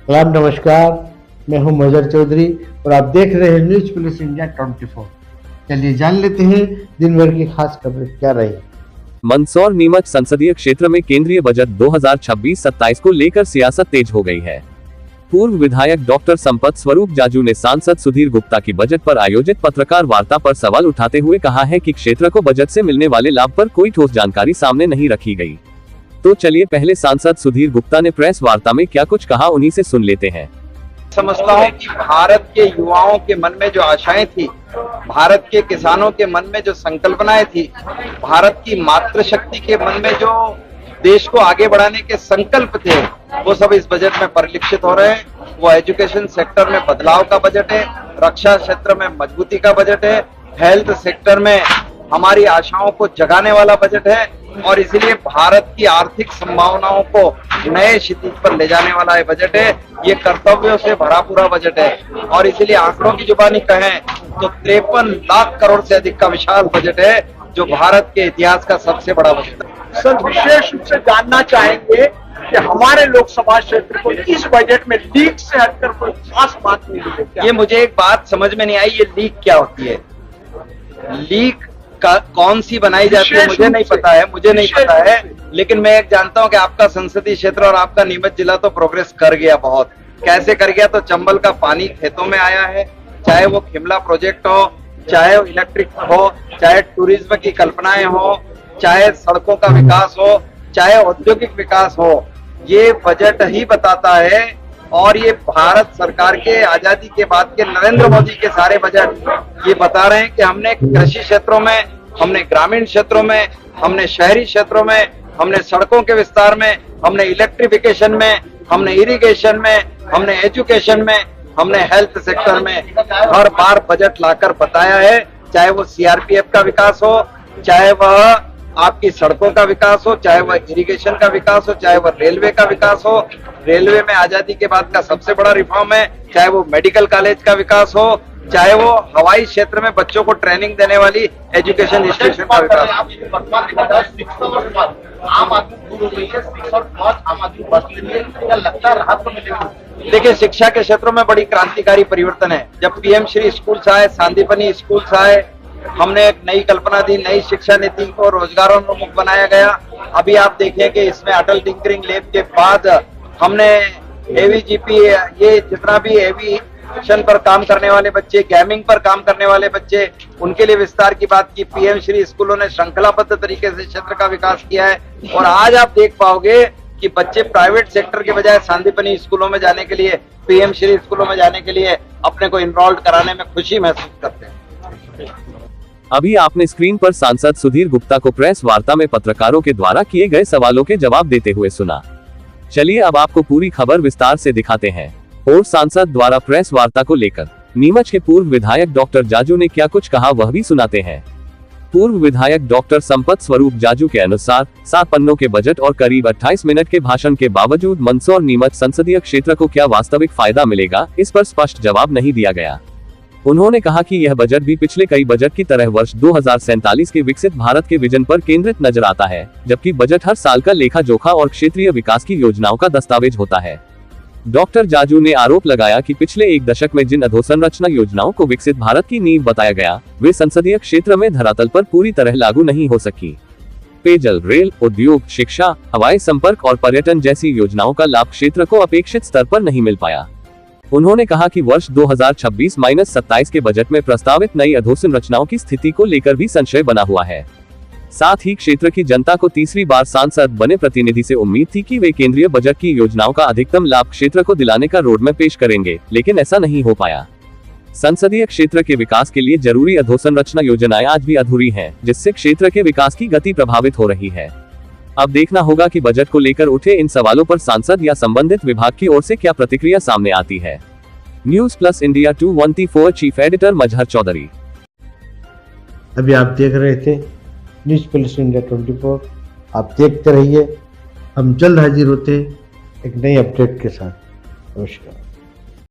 सलाम, नमस्कार। मैं हूं मजहर चौधरी और आप देख रहे हैं न्यूज प्लस इंडिया 24। चलिए जान लेते हैं दिन भर की खास खबरें क्या रही। मंदसौर नीमच संसदीय क्षेत्र में केंद्रीय बजट 2026-27 को लेकर सियासत तेज हो गई है। पूर्व विधायक डॉक्टर संपत स्वरूप जाजू ने सांसद सुधीर गुप्ता की बजट पर आयोजित पत्रकार वार्ता पर सवाल उठाते हुए कहा है कि क्षेत्र को बजट से मिलने वाले लाभ पर कोई ठोस जानकारी सामने नहीं रखी गई। तो चलिए पहले सांसद सुधीर गुप्ता ने प्रेस वार्ता में क्या कुछ कहा, उन्हीं से सुन लेते हैं। समझता हूँ कि भारत के युवाओं के मन में जो आशाएं थी, भारत के किसानों के मन में जो संकल्पनाएं थी, भारत की मातृशक्ति के मन में जो देश को आगे बढ़ाने के संकल्प थे, वो सब इस बजट में परिलक्षित हो रहे हैं। वो एजुकेशन सेक्टर में बदलाव का बजट है, रक्षा क्षेत्र में मजबूती का बजट है, हेल्थ सेक्टर में हमारी आशाओं को जगाने वाला बजट है और इसीलिए भारत की आर्थिक संभावनाओं को नए क्षितिज पर ले जाने वाला बजट है। ये कर्तव्यों से भरा पूरा बजट है और इसीलिए आंकड़ों की जुबानी कहें तो 53 लाख करोड़ से अधिक का विशाल बजट है, जो भारत के इतिहास का सबसे बड़ा बजट है। सर, विशेष रूप से जानना चाहेंगे कि हमारे लोकसभा क्षेत्र को इस बजट में लीक से हटकर कोई खास बात नहीं है। ये मुझे एक बात समझ में नहीं आई, ये लीक क्या होती है? लीक कौन सी बनाई जाती है मुझे नहीं पता है, लेकिन मैं एक जानता हूं कि आपका संसदीय क्षेत्र और आपका नीमच जिला तो प्रोग्रेस कर गया बहुत। कैसे कर गया? तो चंबल का पानी खेतों में आया है, चाहे वो शिमला प्रोजेक्ट हो, चाहे वो इलेक्ट्रिक हो, चाहे टूरिज्म की कल्पनाएं हो, चाहे सड़कों का विकास हो, चाहे औद्योगिक विकास हो। ये बजट ही बताता है और ये भारत सरकार के आजादी के बाद के नरेंद्र मोदी के सारे बजट ये बता रहे हैं कि हमने कृषि क्षेत्रों में, हमने ग्रामीण क्षेत्रों में, हमने शहरी क्षेत्रों में, हमने सड़कों के विस्तार में, हमने इलेक्ट्रिफिकेशन में, हमने इरिगेशन में, हमने एजुकेशन में, हमने हेल्थ सेक्टर में हर बार बजट लाकर बताया है। चाहे वो सीआरपीएफ का विकास हो, चाहे वह आपकी सड़कों का विकास हो, चाहे वह इरिगेशन का विकास हो, चाहे वह रेलवे का विकास हो। रेलवे में आजादी के बाद का सबसे बड़ा रिफॉर्म है। चाहे वो मेडिकल कॉलेज का विकास हो, चाहे वो हवाई क्षेत्र में बच्चों को ट्रेनिंग देने वाली एजुकेशन इंस्टीट्यूशन का विकास। देखिए, शिक्षा के क्षेत्रों में बड़ी क्रांतिकारी परिवर्तन है। जब पीएम श्री स्कूल्स आए, सांदीपनी स्कूल्स आए, हमने एक नई कल्पना दी, नई शिक्षा नीति को रोजगारोन्मुख बनाया गया। अभी आप देखें कि इसमें अटल टिंकरिंग लैब के बाद हमने एवीजीपी, ये जितना भी एविएशन पर काम करने वाले बच्चे, गेमिंग पर काम करने वाले बच्चे, उनके लिए विस्तार की बात की। पीएम श्री स्कूलों ने श्रृंखलाबद्ध तरीके से क्षेत्र का विकास किया है और आज आप देख पाओगे कि बच्चे प्राइवेट सेक्टर के बजाय सांदीपनी स्कूलों में जाने के लिए, पीएम श्री स्कूलों में जाने के लिए अपने को इनरोल्ड कराने में खुशी महसूस करते हैं। अभी आपने स्क्रीन पर सांसद सुधीर गुप्ता को प्रेस वार्ता में पत्रकारों के द्वारा किए गए सवालों के जवाब देते हुए सुना। चलिए अब आपको पूरी खबर विस्तार से दिखाते हैं। और सांसद द्वारा प्रेस वार्ता को लेकर नीमच के पूर्व विधायक डॉक्टर जाजू ने क्या कुछ कहा, वह भी सुनाते हैं। पूर्व विधायक डॉक्टर संपत स्वरूप जाजू के अनुसार 7 पन्नों के बजट और करीब 28 मिनट के भाषण के बावजूद मंदसौर नीमच संसदीय क्षेत्र को क्या वास्तविक फायदा मिलेगा, इस पर स्पष्ट जवाब नहीं दिया गया। उन्होंने कहा कि यह बजट भी पिछले कई बजट की तरह वर्ष 2047 के विकसित भारत के विजन पर केंद्रित नजर आता है, जबकि बजट हर साल का लेखा जोखा और क्षेत्रीय विकास की योजनाओं का दस्तावेज होता है। डॉक्टर जाजू ने आरोप लगाया कि पिछले एक दशक में जिन अधोसंरचना योजनाओं को विकसित भारत की नींव बताया गया, वे संसदीय क्षेत्र में धरातल पर पूरी तरह लागू नहीं हो सकी। पेयजल, रेल, उद्योग, शिक्षा, हवाई संपर्क और पर्यटन जैसी योजनाओं का लाभ क्षेत्र को अपेक्षित स्तर पर नहीं मिल पाया। उन्होंने कहा कि वर्ष 2026-27 के बजट में प्रस्तावित नई अधोसंरचनाओं की स्थिति को लेकर भी संशय बना हुआ है। साथ ही क्षेत्र की जनता को तीसरी बार सांसद बने प्रतिनिधि से उम्मीद थी कि वे केंद्रीय बजट की योजनाओं का अधिकतम लाभ क्षेत्र को दिलाने का रोडमैप पेश करेंगे, लेकिन ऐसा नहीं हो पाया। संसदीय क्षेत्र के विकास के लिए जरूरी अधोसंरचना योजनाएं आज भी अधूरी हैं, जिससे क्षेत्र के विकास की गति प्रभावित हो रही है। अब देखना होगा कि बजट को लेकर उठे इन सवालों पर सांसद या संबंधित विभाग की ओर से क्या प्रतिक्रिया सामने आती है। News plus India 214 chief editor Mazhar Chaudhary. अभी आप देख रहे थे न्यूज प्लस इंडिया 24। आप देखते रहिए, हम जल्द हाजिर होते हैं एक नई अपडेट के साथ। नमस्कार।